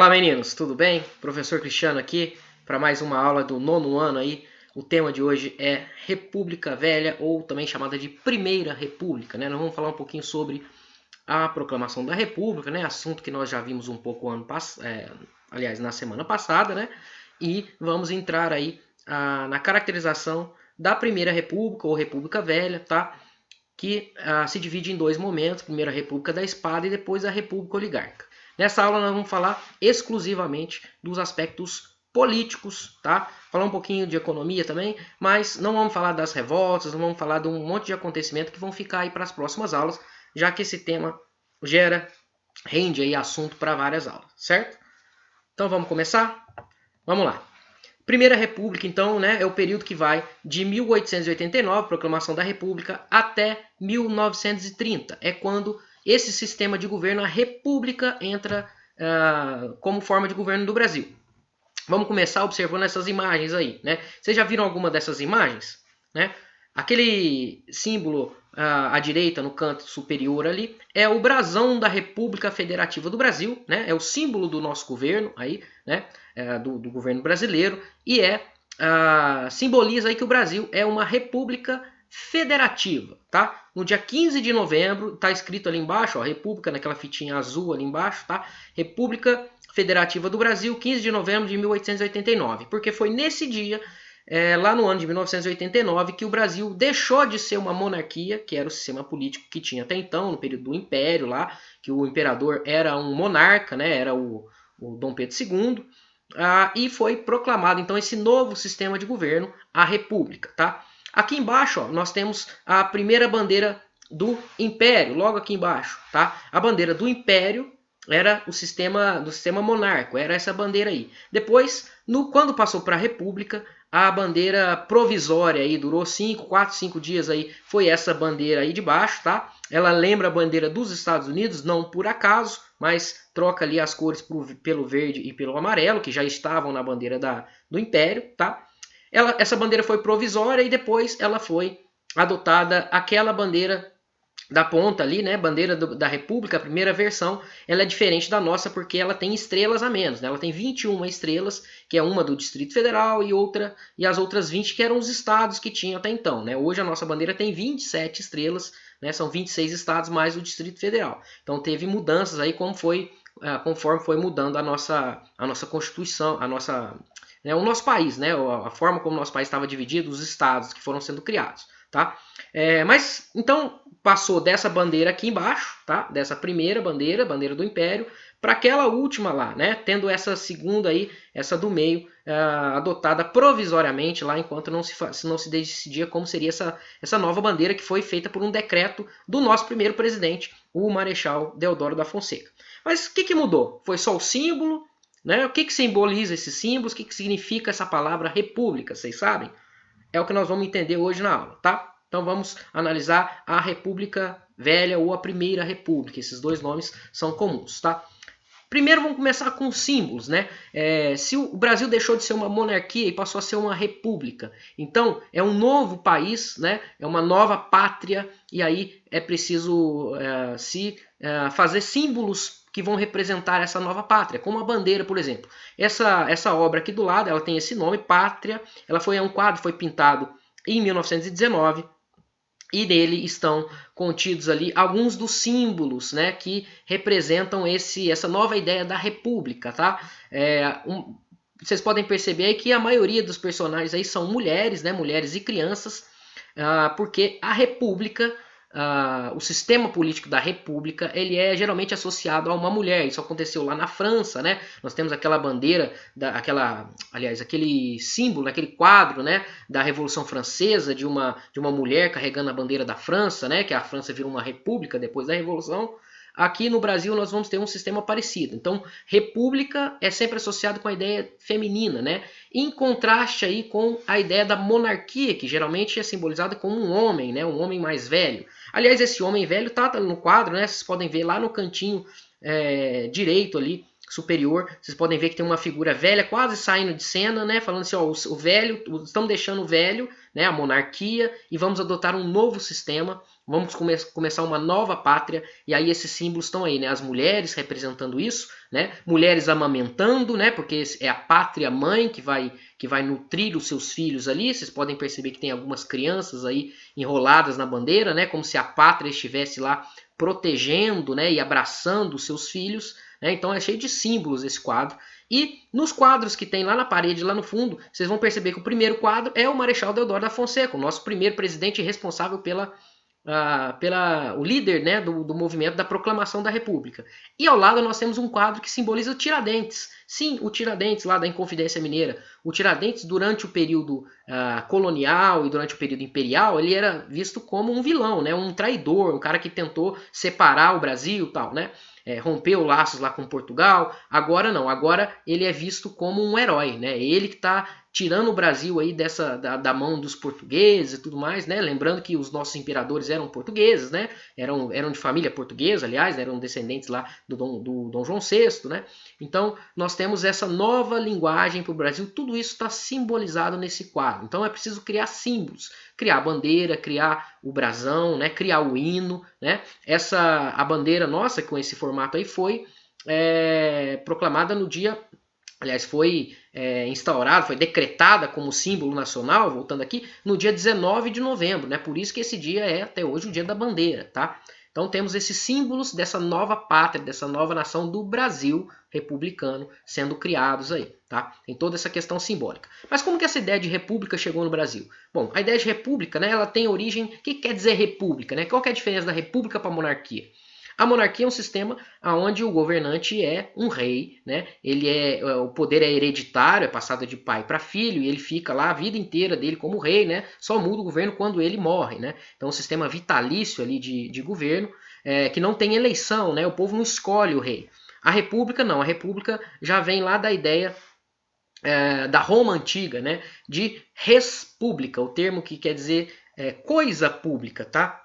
Olá meninos, tudo bem? Professor Cristiano aqui para mais uma aula do nono ano aí. O tema de hoje é República Velha, ou também chamada de Primeira República, né? Nós vamos falar um pouquinho sobre a proclamação da República, né? Assunto que nós já vimos um pouco na semana passada, né? E vamos entrar aí na caracterização da Primeira República ou República Velha, tá? Que se divide em dois momentos, primeiro a República da Espada e depois a República Oligárquica. Nessa aula nós vamos falar exclusivamente dos aspectos políticos, tá? Falar um pouquinho de economia também, mas não vamos falar das revoltas, não vamos falar de um monte de acontecimento que vão ficar aí para as próximas aulas, já que esse tema rende aí assunto para várias aulas, certo? Então vamos começar? Vamos lá. Primeira República, então, né, é o período que vai de 1889, proclamação da República, até 1930. É quando esse sistema de governo, a República, entra como forma de governo do Brasil. Vamos começar observando essas imagens aí, né? Vocês já viram alguma dessas imagens? Né? Aquele símbolo à direita, no canto superior ali, é o brasão da República Federativa do Brasil, né? É o símbolo do nosso governo aí, né? Do governo brasileiro, e simboliza aí que o Brasil é uma república federativa, tá? No dia 15 de novembro, tá escrito ali embaixo, ó, República, naquela fitinha azul ali embaixo, tá? República Federativa do Brasil, 15 de novembro de 1889, porque foi nesse dia, lá no ano de 1989, que o Brasil deixou de ser uma monarquia, que era o sistema político que tinha até então, no período do Império lá, que o imperador era um monarca, né? Era o Dom Pedro II, e foi proclamado então esse novo sistema de governo, a República, tá? Aqui embaixo, ó, nós temos a primeira bandeira do Império, logo aqui embaixo, tá? A bandeira do Império era do sistema monárquico, era essa bandeira aí. Depois, quando passou para a República, a bandeira provisória aí durou 4, 5 dias aí, foi essa bandeira aí de baixo, tá? Ela lembra a bandeira dos Estados Unidos, não por acaso, mas troca ali as cores pelo verde e pelo amarelo, que já estavam na bandeira do Império, tá? Essa bandeira foi provisória e depois ela foi adotada aquela bandeira da ponta ali, né, bandeira da República, a primeira versão, ela é diferente da nossa porque ela tem estrelas a menos, né? Ela tem 21 estrelas, que é uma do Distrito Federal e as outras 20 que eram os estados que tinham até então, né? Hoje a nossa bandeira tem 27 estrelas, né? São 26 estados mais o Distrito Federal. Então teve mudanças aí conforme foi mudando a nossa Constituição, o nosso país, né? A forma como o nosso país estava dividido, os estados que foram sendo criados, tá? Mas então passou dessa bandeira aqui embaixo, tá? Dessa primeira bandeira do Império, para aquela última lá, né? Tendo essa segunda aí, essa do meio, adotada provisoriamente lá, enquanto não se decidia como seria essa nova bandeira que foi feita por um decreto do nosso primeiro presidente, o Marechal Deodoro da Fonseca. Mas o que mudou? Foi só o símbolo? Né? O que simboliza esses símbolos? O que significa essa palavra república? Vocês sabem? É o que nós vamos entender hoje na aula, tá? Então vamos analisar a República Velha ou a Primeira República. Esses dois nomes são comuns, tá? Primeiro vamos começar com os símbolos, né? Se o Brasil deixou de ser uma monarquia e passou a ser uma república, então é um novo país, né? É uma nova pátria e aí é preciso fazer símbolos que vão representar essa nova pátria, como a bandeira, por exemplo. Essa obra aqui do lado, ela tem esse nome, Pátria. Um quadro foi pintado em 1919. E nele estão contidos ali alguns dos símbolos, né, que representam essa nova ideia da república, tá? Vocês podem perceber aí que a maioria dos personagens aí são mulheres, né, mulheres e crianças, porque a república, o sistema político da república, ele é geralmente associado a uma mulher. Isso aconteceu lá na França, né? Nós temos aquela bandeira, aquele símbolo, aquele quadro, né, da Revolução Francesa, de uma mulher carregando a bandeira da França, né, que a França virou uma república depois da Revolução. Aqui no Brasil nós vamos ter um sistema parecido. Então, república é sempre associado com a ideia feminina, né? Em contraste aí com a ideia da monarquia, que geralmente é simbolizada como um homem, né? Um homem mais velho. Aliás, esse homem velho tá no quadro, né? Vocês podem ver lá no cantinho direito ali superior, vocês podem ver que tem uma figura velha quase saindo de cena, né? Falando assim, ó, o velho, estamos deixando o velho, né? A monarquia, e vamos adotar um novo sistema, vamos começar uma nova pátria, e aí esses símbolos estão aí, né? As mulheres representando isso, né? Mulheres amamentando, né? Porque é a pátria mãe que vai nutrir os seus filhos ali. Vocês podem perceber que tem algumas crianças aí enroladas na bandeira, né? Como se a pátria estivesse lá protegendo, né? E abraçando os seus filhos, né? Então é cheio de símbolos esse quadro. E nos quadros que tem lá na parede, lá no fundo, vocês vão perceber que o primeiro quadro é o Marechal Deodoro da Fonseca, o nosso primeiro presidente responsável o líder, né, do movimento da proclamação da República. E ao lado nós temos um quadro que simboliza o Tiradentes. Sim, o Tiradentes lá da Inconfidência Mineira. O Tiradentes, durante o período colonial e durante o período imperial, ele era visto como um vilão, né, um traidor, um cara que tentou separar o Brasil e tal, né? Rompeu laços lá com Portugal. Agora não, agora ele é visto como um herói, né? Ele que está tirando o Brasil aí da mão dos portugueses e tudo mais, né? Lembrando que os nossos imperadores eram portugueses, né? Eram de família portuguesa, aliás, né? Eram descendentes lá do Dom João VI, né? Então nós temos essa nova linguagem para o Brasil. Tudo isso está simbolizado nesse quadro. Então é preciso criar símbolos, criar a bandeira, criar o brasão, né? Criar o hino, né? A bandeira nossa com esse formato aí foi proclamada no dia. Aliás, foi instaurada, foi decretada como símbolo nacional, voltando aqui, no dia 19 de novembro, né? Por isso que esse dia é até hoje o dia da bandeira, tá? Então temos esses símbolos dessa nova pátria, dessa nova nação do Brasil republicano sendo criados aí, tá? Tem toda essa questão simbólica. Mas como que essa ideia de república chegou no Brasil? Bom, a ideia de república, né, ela tem origem... O que quer dizer república, né? Qual que é a diferença da república para a monarquia? A monarquia é um sistema onde o governante é um rei, né? O poder é hereditário, é passado de pai para filho, e ele fica lá a vida inteira dele como rei, né? Só muda o governo quando ele morre, né? Então, um sistema vitalício ali de governo, que não tem eleição, né? O povo não escolhe o rei. A república não, a república já vem lá da ideia da Roma antiga, né? De res publica, o termo que quer dizer coisa pública, tá?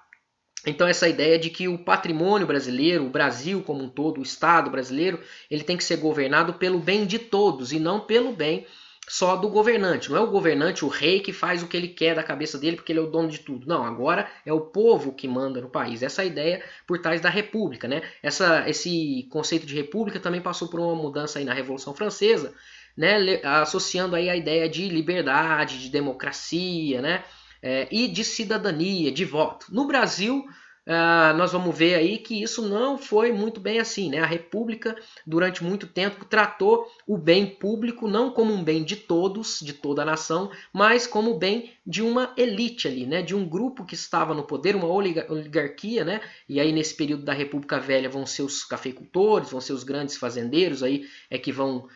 Então essa ideia de que o patrimônio brasileiro, o Brasil como um todo, o Estado brasileiro, ele tem que ser governado pelo bem de todos e não pelo bem só do governante. Não é o governante, o rei, que faz o que ele quer da cabeça dele porque ele é o dono de tudo. Não, agora é o povo que manda no país. Essa é a ideia por trás da república, né? Esse conceito de república também passou por uma mudança aí na Revolução Francesa, né? Associando aí a ideia de liberdade, de democracia, né? E de cidadania, de voto. No Brasil, nós vamos ver aí que isso não foi muito bem assim, né? A República, durante muito tempo, tratou o bem público não como um bem de todos, de toda a nação, mas como o bem de uma elite ali, né? De um grupo que estava no poder, uma oligarquia, né? E aí nesse período da República Velha vão ser os cafeicultores, vão ser os grandes fazendeiros aí que vão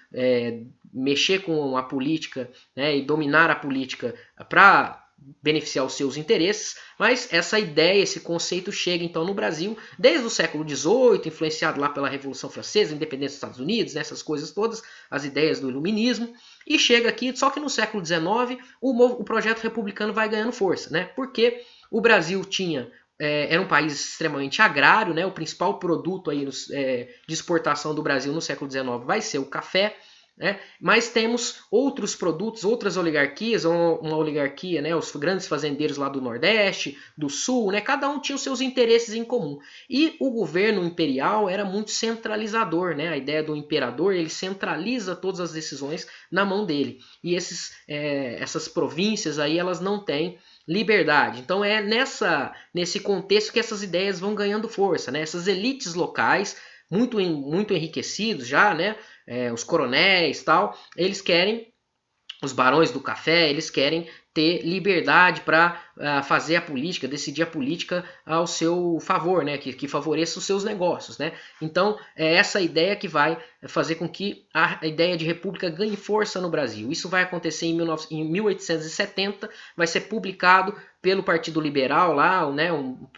mexer com a política, né? E dominar a política para beneficiar os seus interesses, mas essa ideia, esse conceito chega então no Brasil desde o século XVIII, influenciado lá pela Revolução Francesa, independência dos Estados Unidos, né, essas coisas todas, as ideias do iluminismo, e chega aqui, só que no século XIX o projeto republicano vai ganhando força, né, porque o Brasil era um país extremamente agrário, né, o principal produto aí de exportação do Brasil no século XIX vai ser o café, né? Mas temos outros produtos, outras oligarquias, uma oligarquia, né? Os grandes fazendeiros lá do Nordeste, do Sul, né? Cada um tinha os seus interesses em comum. E o governo imperial era muito centralizador, né? A ideia do imperador, ele centraliza todas as decisões na mão dele. E essas províncias aí, elas não têm liberdade. Então é nesse contexto que essas ideias vão ganhando força, né? Essas elites locais, muito enriquecidos já, né? Os coronéis e tal, eles querem, os barões do café, eles querem ter liberdade para fazer a política, decidir a política ao seu favor, né? Que favoreça os seus negócios, né? Então é essa ideia que vai fazer com que a ideia de república ganhe força no Brasil. Isso vai acontecer em 1870, vai ser publicado pelo Partido Liberal lá, né?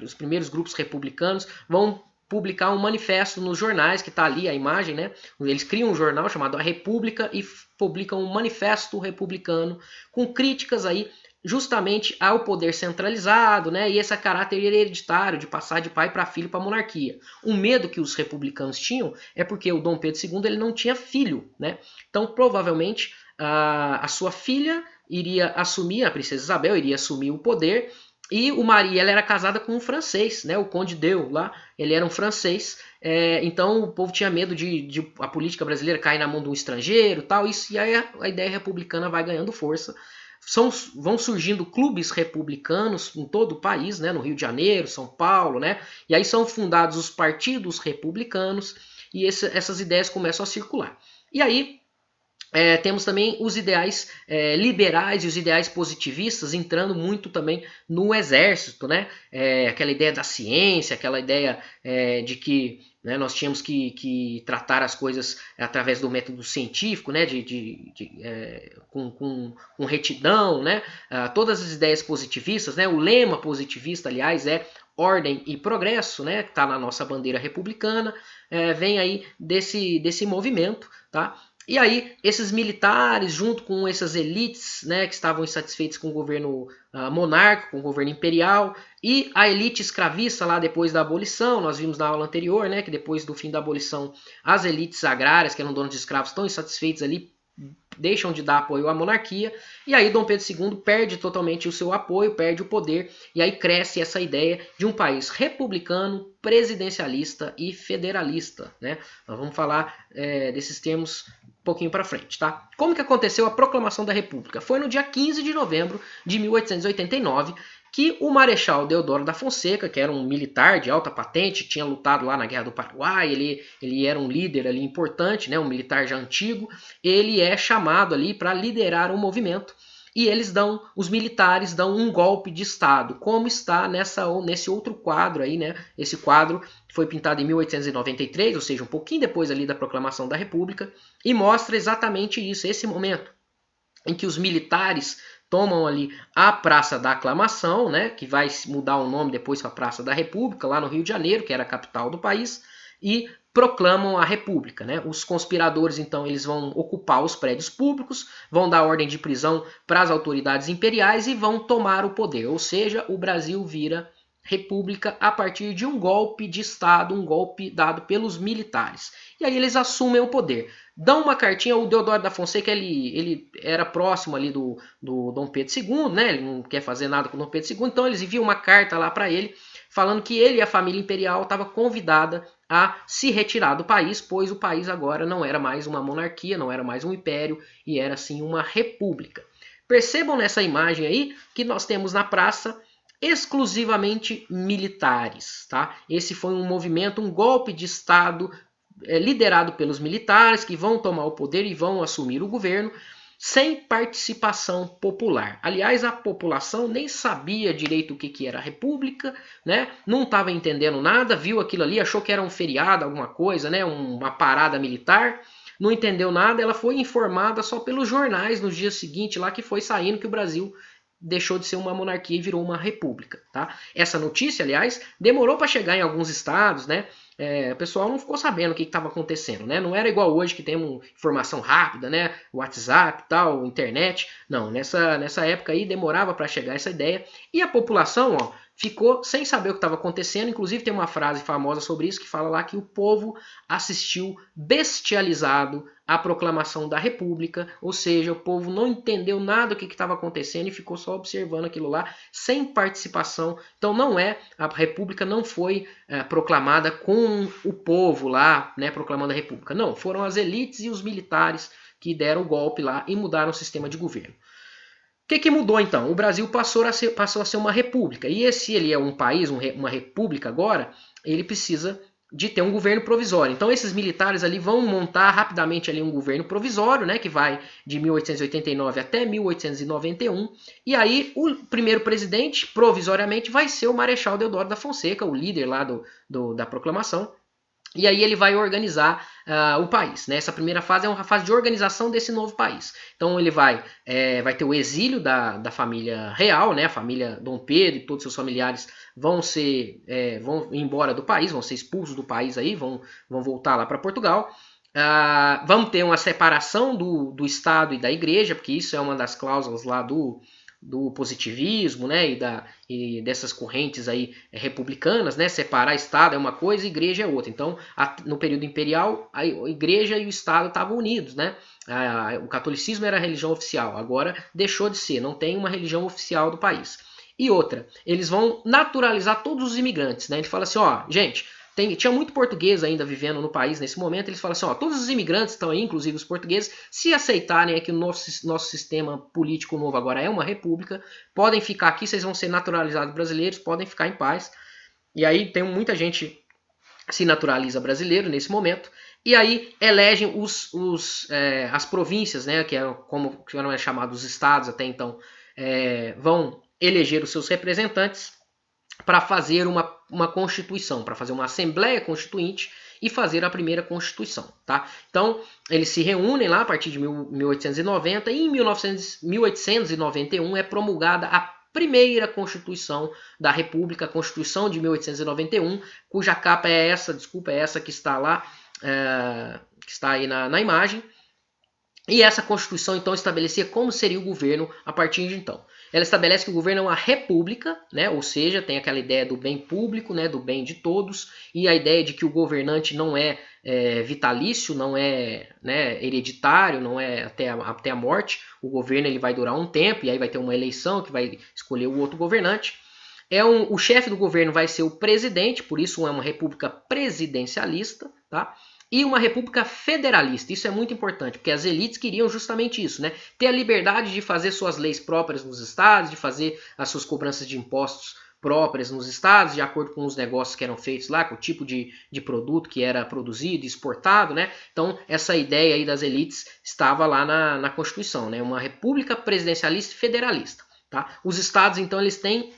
Os primeiros grupos republicanos vão publicar um manifesto nos jornais, que está ali a imagem, né? Eles criam um jornal chamado A República e publicam um manifesto republicano com críticas aí justamente ao poder centralizado, né, e esse caráter hereditário de passar de pai para filho para a monarquia. O medo que os republicanos tinham é porque o Dom Pedro II ele não tinha filho, né? Então provavelmente a sua filha iria assumir, a princesa Isabel iria assumir o poder, e o Maria ela era casada com um francês, né, o Conde d'Eu lá, ele era um francês, então o povo tinha medo de a política brasileira cair na mão de um estrangeiro, tal, isso, e aí a ideia republicana vai ganhando força. Vão surgindo clubes republicanos em todo o país, né, no Rio de Janeiro, São Paulo, né, e aí são fundados os partidos republicanos e essas ideias começam a circular. E aí temos também os ideais liberais e os ideais positivistas entrando muito também no exército, né? Aquela ideia da ciência, aquela ideia de que, né, nós tínhamos que tratar as coisas através do método científico, né? Com retidão, né? Todas as ideias positivistas, né? O lema positivista, aliás, é ordem e progresso, né? Que está na nossa bandeira republicana, vem aí desse movimento, tá? E aí, esses militares, junto com essas elites, né, que estavam insatisfeitos com o governo monárquico, com o governo imperial, e a elite escravista lá depois da abolição, nós vimos na aula anterior, né, que depois do fim da abolição, as elites agrárias, que eram donos de escravos, estão insatisfeitos ali, deixam de dar apoio à monarquia, e aí Dom Pedro II perde totalmente o seu apoio, perde o poder, e aí cresce essa ideia de um país republicano, presidencialista e federalista, né? Nós vamos falar desses termos um pouquinho para frente, tá? Como que aconteceu a proclamação da República? Foi no dia 15 de novembro de 1889, que o Marechal Deodoro da Fonseca, que era um militar de alta patente, tinha lutado lá na Guerra do Paraguai, ele era um líder ali importante, né, um militar já antigo, ele é chamado ali para liderar um movimento, e os militares dão um golpe de Estado, como está nesse outro quadro aí, né? Esse quadro foi pintado em 1893, ou seja, um pouquinho depois ali da proclamação da República, e mostra exatamente isso, esse momento em que os militares tomam ali a Praça da Aclamação, né, que vai mudar o nome depois para a Praça da República, lá no Rio de Janeiro, que era a capital do país, e proclamam a República, né? Os conspiradores, então, eles vão ocupar os prédios públicos, vão dar ordem de prisão para as autoridades imperiais e vão tomar o poder, ou seja, o Brasil vira república a partir de um golpe de Estado, um golpe dado pelos militares. E aí eles assumem o poder. Dão uma cartinha, o Deodoro da Fonseca, ele era próximo ali do Dom Pedro II, né? Ele não quer fazer nada com o Dom Pedro II, então eles enviam uma carta lá para ele, falando que ele e a família imperial estava convidada a se retirar do país, pois o país agora não era mais uma monarquia, não era mais um império, e era sim uma república. Percebam nessa imagem aí que nós temos na praça exclusivamente militares, tá? Esse foi um movimento, um golpe de Estado liderado pelos militares que vão tomar o poder e vão assumir o governo sem participação popular. Aliás, a população nem sabia direito o que era a república, né? Não estava entendendo nada, viu aquilo ali, achou que era um feriado, alguma coisa, né? Uma parada militar, não entendeu nada, ela foi informada só pelos jornais nos dias seguintes lá que foi saindo que o Brasil deixou de ser uma monarquia e virou uma república, tá? Essa notícia, aliás, demorou para chegar em alguns estados, né? O pessoal não ficou sabendo o que estava acontecendo, né? Não era igual hoje que temos informação rápida, né? WhatsApp, tal, internet. Não, nessa época aí demorava para chegar essa ideia e a população, ó, ficou sem saber o que estava acontecendo. Inclusive tem uma frase famosa sobre isso que fala lá que o povo assistiu bestializado à proclamação da República, ou seja, o povo não entendeu nada do que estava acontecendo e ficou só observando aquilo lá sem participação. Então a República não foi proclamada com o povo lá, né, proclamando a República. Não, foram as elites e os militares que deram o golpe lá e mudaram o sistema de governo. O que mudou então? O Brasil passou a ser uma república. E se ele é um país, uma república agora, ele precisa de ter um governo provisório. Então esses militares ali vão montar rapidamente ali um governo provisório, né, que vai de 1889 até 1891. E aí o primeiro presidente, provisoriamente, vai ser o Marechal Deodoro da Fonseca, o líder lá da proclamação. E aí ele vai organizar o país, né? Essa primeira fase é uma fase de organização desse novo país. Então ele vai ter o exílio da família real, né? A família Dom Pedro e todos seus familiares vão embora do país, vão ser expulsos do país aí, vão voltar lá para Portugal. Vamos ter uma separação do Estado e da Igreja, porque isso é uma das cláusulas lá do do positivismo, né, e dessas correntes aí republicanas, né, separar Estado é uma coisa e Igreja é outra. Então, no período imperial, a Igreja e o Estado estavam unidos, né? O catolicismo era a religião oficial, agora deixou de ser, não tem uma religião oficial do país. E outra, eles vão naturalizar todos os imigrantes, né? Ele fala assim, ó, gente, tinha muito português ainda vivendo no país nesse momento, eles falam assim, ó, todos os imigrantes estão aí, inclusive os portugueses, se aceitarem que o nosso sistema político novo agora é uma república, podem ficar aqui, vocês vão ser naturalizados brasileiros, podem ficar em paz. E aí tem muita gente se naturaliza brasileiro nesse momento, e aí elegem as províncias, né, que como eram chamados os estados até então, vão eleger os seus representantes para fazer uma constituição, para fazer uma assembleia constituinte e fazer a primeira constituição. Tá? Então, eles se reúnem lá a partir de 1890 e em 1891 é promulgada a primeira Constituição da República, a Constituição de 1891, cuja capa é essa, que está lá, que está aí na imagem. E essa Constituição, então, estabelecia como seria o governo a partir de então. Ela estabelece que o governo é uma república, né? Ou seja, tem aquela ideia do bem público, né? Do bem de todos, e a ideia de que o governante não é vitalício, não é, né, hereditário, não é até a morte. O governo ele vai durar um tempo, e aí vai ter uma eleição que vai escolher o outro governante. O chefe do governo vai ser o presidente, por isso é uma república presidencialista, tá? E uma república federalista. Isso é muito importante, porque as elites queriam justamente isso, né? Ter a liberdade de fazer suas leis próprias nos estados, de fazer as suas cobranças de impostos próprias nos estados, de acordo com os negócios que eram feitos lá, com o tipo de produto que era produzido e exportado, né? Então, essa ideia aí das elites estava lá na Constituição, né? Uma república presidencialista e federalista. Tá? Os estados, então, eles têm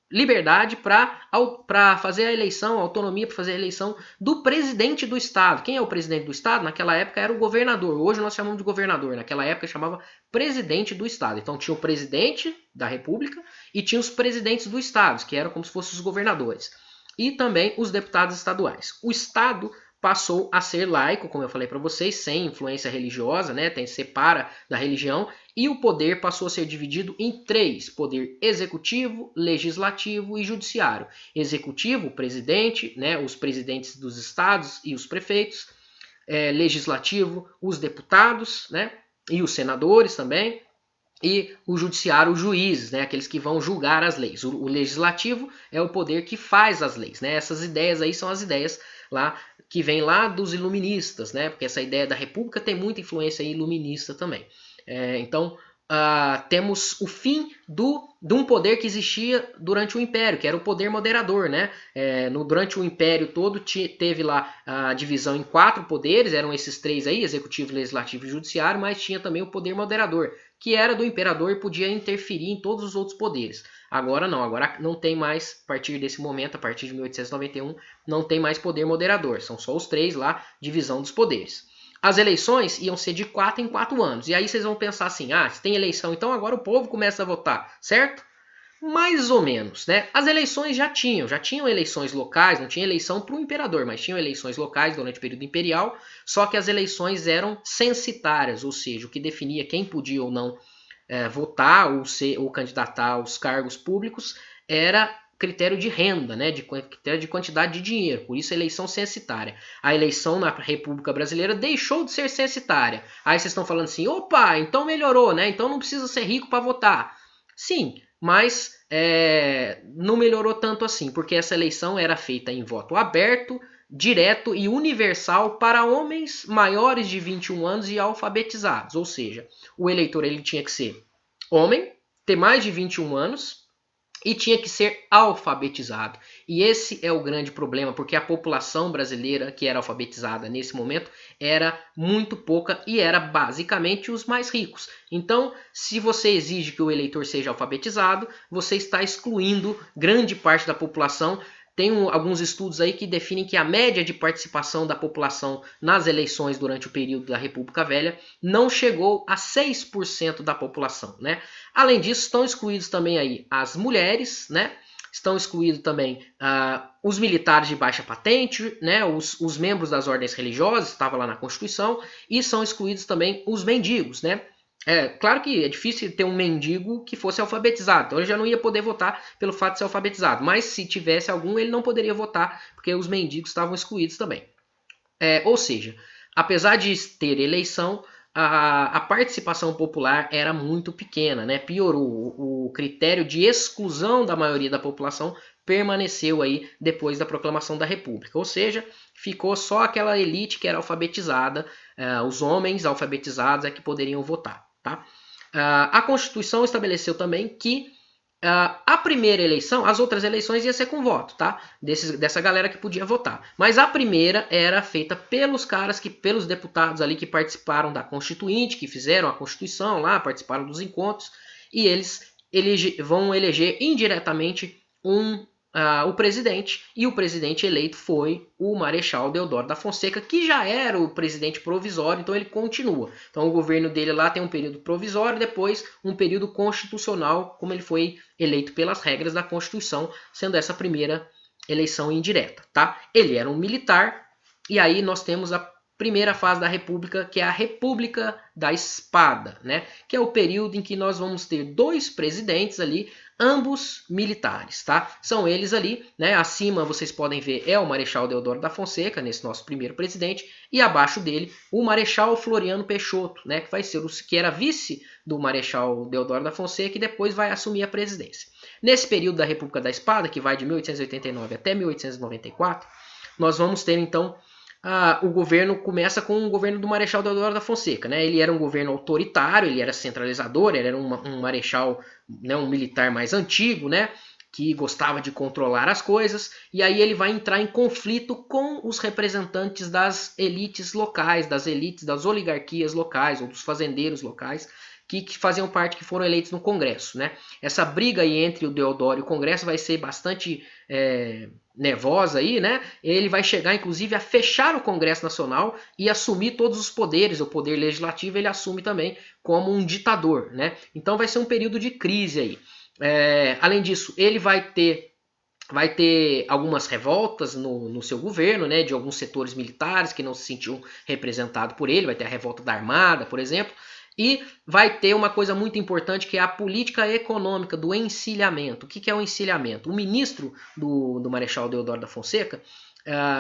liberdade para fazer a eleição, autonomia para fazer a eleição do presidente do estado. Quem é o presidente do estado? Naquela época era o governador. Hoje nós chamamos de governador. Naquela época chamava presidente do estado. Então tinha o presidente da república e tinha os presidentes do estado, que eram como se fossem os governadores. E também os deputados estaduais. O estado passou a ser laico, como eu falei para vocês, sem influência religiosa, né? Separa da religião, e o poder passou a ser dividido em três: poder executivo, legislativo e judiciário. Executivo, o presidente, né? Os presidentes dos estados e os prefeitos. Legislativo, os deputados, né? E os senadores também. E o judiciário, os juízes, né? Aqueles que vão julgar as leis. O legislativo é o poder que faz as leis, né? Essas ideias aí são as ideias lá que vem lá dos iluministas, né? Porque essa ideia da república tem muita influência iluminista também. Então, temos o fim de um poder que existia durante o Império, que era o poder moderador, né? Durante o Império todo teve lá a divisão em 4 poderes, eram esses 3 aí, executivo, legislativo e judiciário, mas tinha também o poder moderador, que era do imperador e podia interferir em todos os outros poderes. Agora não tem mais, a partir desse momento, a partir de 1891, não tem mais poder moderador, são só os 3 lá, divisão dos poderes. As eleições iam ser de 4 em 4 anos, e aí vocês vão pensar assim, se tem eleição, então agora o povo começa a votar, certo? Mais ou menos, né? As eleições já tinham eleições locais, não tinha eleição para o imperador, mas tinham eleições locais durante o período imperial, só que as eleições eram censitárias, ou seja, o que definia quem podia ou não votar ou candidatar aos cargos públicos era critério de renda, né, critério de quantidade de dinheiro, por isso a eleição censitária. A eleição na República Brasileira deixou de ser censitária. Aí vocês estão falando assim, opa, então melhorou, né? Então não precisa ser rico para votar. Sim, mas não melhorou tanto assim, porque essa eleição era feita em voto aberto, direto e universal para homens maiores de 21 anos e alfabetizados. Ou seja, o eleitor ele tinha que ser homem, ter mais de 21 anos e tinha que ser alfabetizado. E esse é o grande problema, porque a população brasileira que era alfabetizada nesse momento era muito pouca e era basicamente os mais ricos. Então, se você exige que o eleitor seja alfabetizado, você está excluindo grande parte da população. Tem alguns estudos aí que definem que a média de participação da população nas eleições durante o período da República Velha não chegou a 6% da população, né? Além disso, estão excluídos também aí as mulheres, né? Estão excluídos também os militares de baixa patente, né? Os membros das ordens religiosas, estava lá na Constituição, e são excluídos também os mendigos, né? Claro que é difícil ter um mendigo que fosse alfabetizado, então ele já não ia poder votar pelo fato de ser alfabetizado, mas se tivesse algum, ele não poderia votar, porque os mendigos estavam excluídos também. Ou seja, apesar de ter eleição, a participação popular era muito pequena, né? Piorou. O critério de exclusão da maioria da população permaneceu aí depois da proclamação da República. Ou seja, ficou só aquela elite que era alfabetizada, os homens alfabetizados é que poderiam votar. Tá? A Constituição estabeleceu também que a primeira eleição, as outras eleições ia ser com voto, tá? Dessa galera que podia votar. Mas a primeira era feita pelos caras pelos deputados ali que participaram da Constituinte, que fizeram a Constituição lá, participaram dos encontros, e eles vão eleger indiretamente o presidente, e o presidente eleito foi o Marechal Deodoro da Fonseca, que já era o presidente provisório, então ele continua. Então o governo dele lá tem um período provisório, depois um período constitucional, como ele foi eleito pelas regras da Constituição, sendo essa a primeira eleição indireta. Tá? Ele era um militar, e aí nós temos a primeira fase da República, que é a República da Espada, né? Que é o período em que nós vamos ter dois presidentes ali, ambos militares, tá? São eles ali, né? Acima vocês podem ver é o Marechal Deodoro da Fonseca, nesse nosso primeiro presidente, e abaixo dele o Marechal Floriano Peixoto, né? Que vai ser que era vice do Marechal Deodoro da Fonseca e depois vai assumir a presidência. Nesse período da República da Espada, que vai de 1889 até 1894, nós vamos ter então o governo começa com o governo do Marechal Deodoro da Fonseca. Né? Ele era um governo autoritário, ele era centralizador, ele era um marechal, né, um militar mais antigo, né, que gostava de controlar as coisas, e aí ele vai entrar em conflito com os representantes das elites locais, das oligarquias locais, ou dos fazendeiros locais, que faziam parte, que foram eleitos no Congresso. Né? Essa briga aí entre o Deodoro e o Congresso vai ser bastante nervosa aí, né? Ele vai chegar, inclusive, a fechar o Congresso Nacional e assumir todos os poderes. O poder legislativo ele assume também como um ditador, né? Então vai ser um período de crise aí. Além disso, ele vai ter algumas revoltas no seu governo, né? De alguns setores militares que não se sentiam representados por ele. Vai ter a revolta da Armada, por exemplo. E vai ter uma coisa muito importante que é a política econômica do encilhamento. O que é o encilhamento? O ministro do Marechal Deodoro da Fonseca,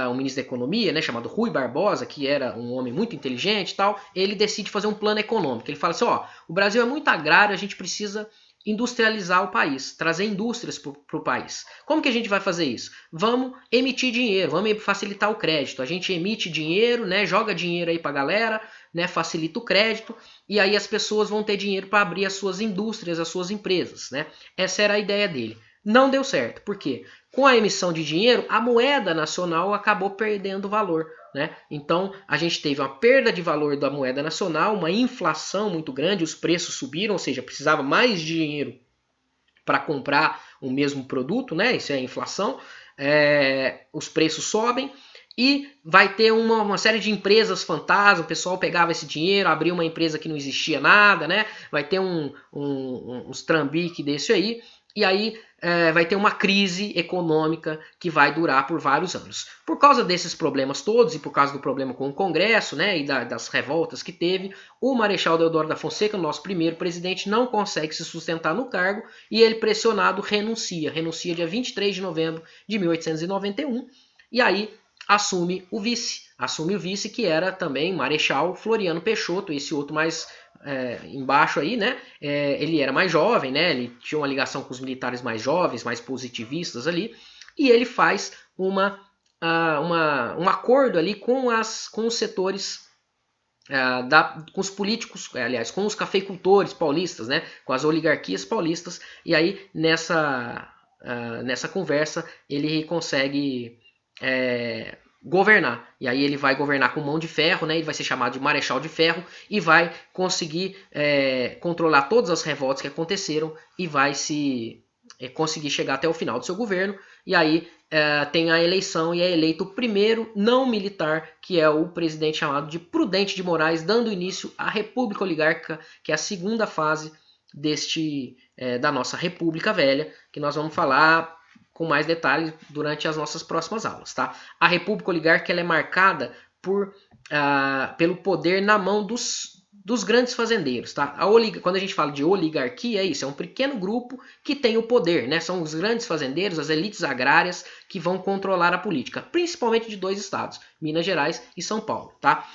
o ministro da Economia, né, chamado Rui Barbosa, que era um homem muito inteligente e tal, ele decide fazer um plano econômico. Ele fala assim, o Brasil é muito agrário, a gente precisa industrializar o país, trazer indústrias para o país. Como que a gente vai fazer isso? Vamos emitir dinheiro, vamos facilitar o crédito. A gente emite dinheiro, né, joga dinheiro aí para a galera, né, facilita o crédito, e aí as pessoas vão ter dinheiro para abrir as suas indústrias, as suas empresas. Né? Essa era a ideia dele. Não deu certo, por quê? Com a emissão de dinheiro, a moeda nacional acabou perdendo valor. Né? Então, a gente teve uma perda de valor da moeda nacional, uma inflação muito grande, os preços subiram, ou seja, precisava mais dinheiro para comprar o mesmo produto, né? Isso é inflação, os preços sobem e vai ter uma série de empresas fantasma, o pessoal pegava esse dinheiro, abria uma empresa que não existia nada, né? Vai ter uns trambique desse aí, e aí vai ter uma crise econômica que vai durar por vários anos. Por causa desses problemas todos e por causa do problema com o Congresso, né, e das revoltas que teve, o Marechal Deodoro da Fonseca, nosso primeiro presidente, não consegue se sustentar no cargo e ele, pressionado, renuncia dia 23 de novembro de 1891, e aí assume o vice, que era também Marechal Floriano Peixoto, esse outro mais embaixo aí, né? Ele era mais jovem, né? Ele tinha uma ligação com os militares mais jovens, mais positivistas ali, e ele faz um acordo ali com os setores com os políticos, aliás, com os cafeicultores paulistas, né? Com as oligarquias paulistas, e aí nessa conversa ele consegue governar. E aí ele vai governar com mão de ferro, né? Ele vai ser chamado de Marechal de Ferro e vai conseguir controlar todas as revoltas que aconteceram e vai conseguir chegar até o final do seu governo. E aí tem a eleição e é eleito o primeiro não militar, que é o presidente chamado de Prudente de Moraes, dando início à República Oligárquica, que é a segunda fase da nossa República Velha, que nós vamos falar com mais detalhes durante as nossas próximas aulas. Tá? A República Oligárquica ela é marcada pelo poder na mão dos grandes fazendeiros, tá? Quando a gente fala de oligarquia, é isso, é um pequeno grupo que tem o poder, né? São os grandes fazendeiros, as elites agrárias que vão controlar a política, principalmente de dois estados, Minas Gerais e São Paulo, tá?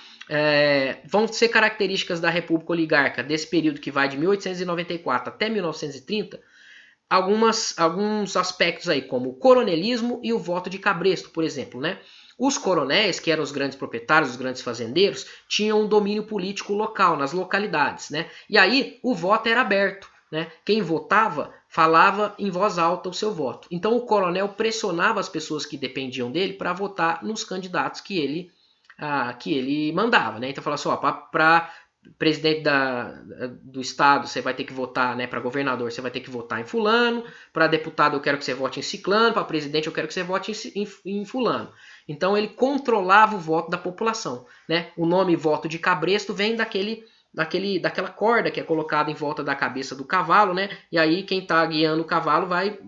Vão ser características da República Oligárquica desse período que vai de 1894 até 1930, alguns aspectos aí, como o coronelismo e o voto de cabresto, por exemplo, né? Os coronéis, que eram os grandes proprietários, os grandes fazendeiros, tinham um domínio político local, nas localidades, né? E aí o voto era aberto, né? Quem votava falava em voz alta o seu voto. Então o coronel pressionava as pessoas que dependiam dele para votar nos candidatos que ele mandava, né? Então falava assim, ó, para presidente do estado você vai ter que votar, né, para governador você vai ter que votar em fulano, para deputado eu quero que você vote em ciclano, para presidente eu quero que você vote em fulano. Então ele controlava o voto da população, né? O nome voto de cabresto vem daquela corda que é colocada em volta da cabeça do cavalo, né? E aí quem está guiando o cavalo vai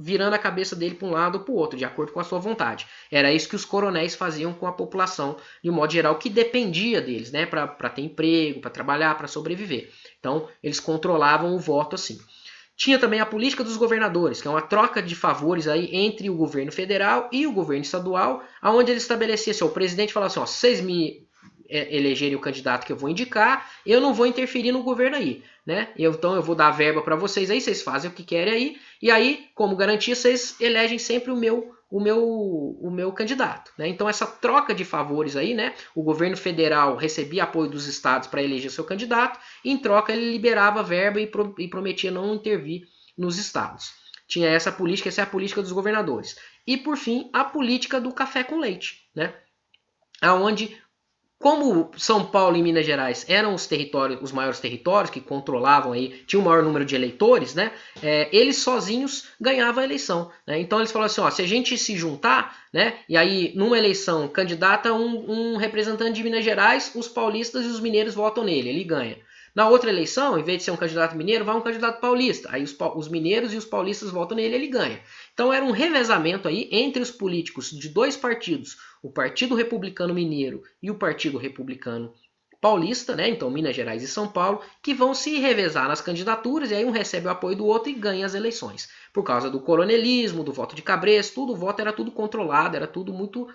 virando a cabeça dele para um lado ou para o outro, de acordo com a sua vontade. Era isso que os coronéis faziam com a população, de modo geral, que dependia deles, né? Para ter emprego, para trabalhar, para sobreviver. Então, eles controlavam o voto assim. Tinha também a política dos governadores, que é uma troca de favores aí entre o governo federal e o governo estadual, onde ele estabelecia assim, o presidente falava assim, ó, vocês me elegerem o candidato que eu vou indicar, eu não vou interferir no governo aí, né? Então eu vou dar verba para vocês aí, vocês fazem o que querem aí, e aí, como garantia, vocês elegem sempre o meu candidato, né? Então essa troca de favores aí, né? O governo federal recebia apoio dos estados para eleger seu candidato, e em troca ele liberava verba e prometia não intervir nos estados. Tinha essa política, essa é a política dos governadores. E por fim, a política do café com leite, né? Aonde, como São Paulo e Minas Gerais eram os maiores territórios que controlavam aí, tinham o maior número de eleitores, né? Eles sozinhos ganhavam a eleição, né? Então eles falaram assim, ó, se a gente se juntar, né? E aí numa eleição candidata um representante de Minas Gerais, os paulistas e os mineiros votam nele, ele ganha. Na outra eleição, em vez de ser um candidato mineiro, vai um candidato paulista. Aí os mineiros e os paulistas votam nele, ele ganha. Então era um revezamento aí entre os políticos de dois partidos, o Partido Republicano Mineiro e o Partido Republicano Paulista, né? Então Minas Gerais e São Paulo, que vão se revezar nas candidaturas, e aí um recebe o apoio do outro e ganha as eleições. Por causa do coronelismo, do voto de cabresto, o voto era tudo controlado, era tudo muito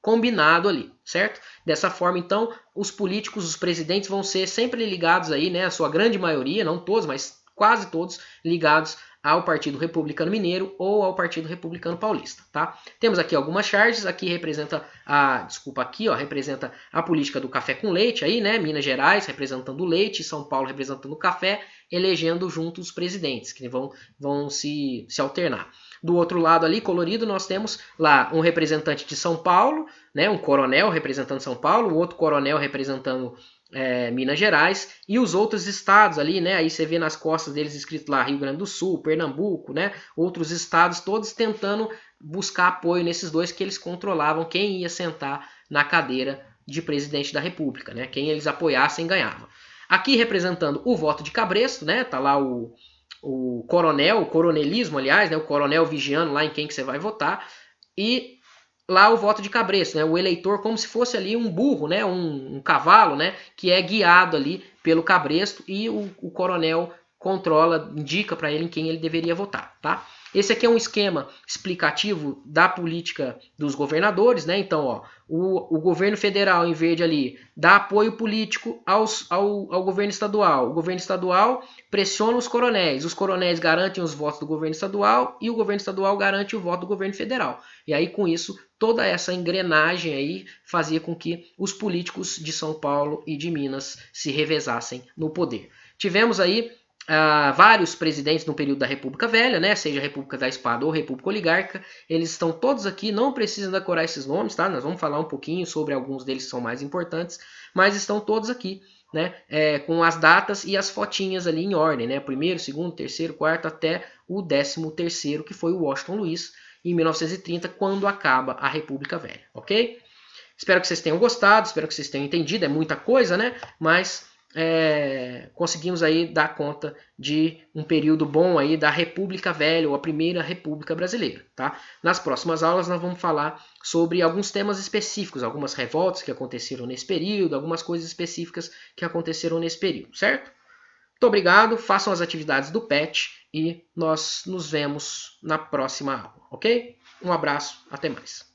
combinado ali, certo? Dessa forma, então, os políticos, os presidentes vão ser sempre ligados aí, né? A sua grande maioria, não todos, mas quase todos ligados ao Partido Republicano Mineiro ou ao Partido Republicano Paulista, tá? Temos aqui algumas charges, aqui representa representa a política do café com leite aí, né? Minas Gerais representando o leite, São Paulo representando o café, elegendo juntos os presidentes, que vão se alternar. Do outro lado ali, colorido, nós temos lá um representante de São Paulo, né? Um coronel representando São Paulo, o outro coronel representando Minas Gerais, e os outros estados ali, né? Aí você vê nas costas deles escrito lá Rio Grande do Sul, Pernambuco, né? Outros estados todos tentando buscar apoio nesses dois, que eles controlavam quem ia sentar na cadeira de presidente da República, né? Quem eles apoiassem ganhava. Aqui representando o voto de cabresto, né? Tá lá o coronel, o coronelismo, aliás, né? O coronel vigiando lá em quem que você vai votar, e lá o voto de cabresto, né? O eleitor como se fosse ali um burro, né? Um cavalo, né? Que é guiado ali pelo cabresto, e o coronel controla, indica para ele em quem ele deveria votar, tá? Esse aqui é um esquema explicativo da política dos governadores, né? Então, ó, o governo federal, em verde ali, dá apoio político ao governo estadual. O governo estadual pressiona os coronéis garantem os votos do governo estadual, e o governo estadual garante o voto do governo federal. E aí, com isso, toda essa engrenagem aí fazia com que os políticos de São Paulo e de Minas se revezassem no poder. Tivemos aí vários presidentes no período da República Velha, né? Seja a República da Espada ou República Oligárquica, eles estão todos aqui, não precisam decorar esses nomes, tá? Nós vamos falar um pouquinho sobre alguns deles que são mais importantes, mas estão todos aqui, né? Com as datas e as fotinhas ali em ordem, né? Primeiro, segundo, terceiro, quarto, até o 13º, que foi o Washington Luiz, em 1930, quando acaba a República Velha, ok? Espero que vocês tenham gostado, espero que vocês tenham entendido, é muita coisa, né? Mas conseguimos aí dar conta de um período bom aí da República Velha, ou a Primeira República Brasileira, tá? Nas próximas aulas nós vamos falar sobre alguns temas específicos, algumas revoltas que aconteceram nesse período, algumas coisas específicas que aconteceram nesse período, certo? Muito obrigado, façam as atividades do PET e nós nos vemos na próxima aula, ok? Um abraço, até mais.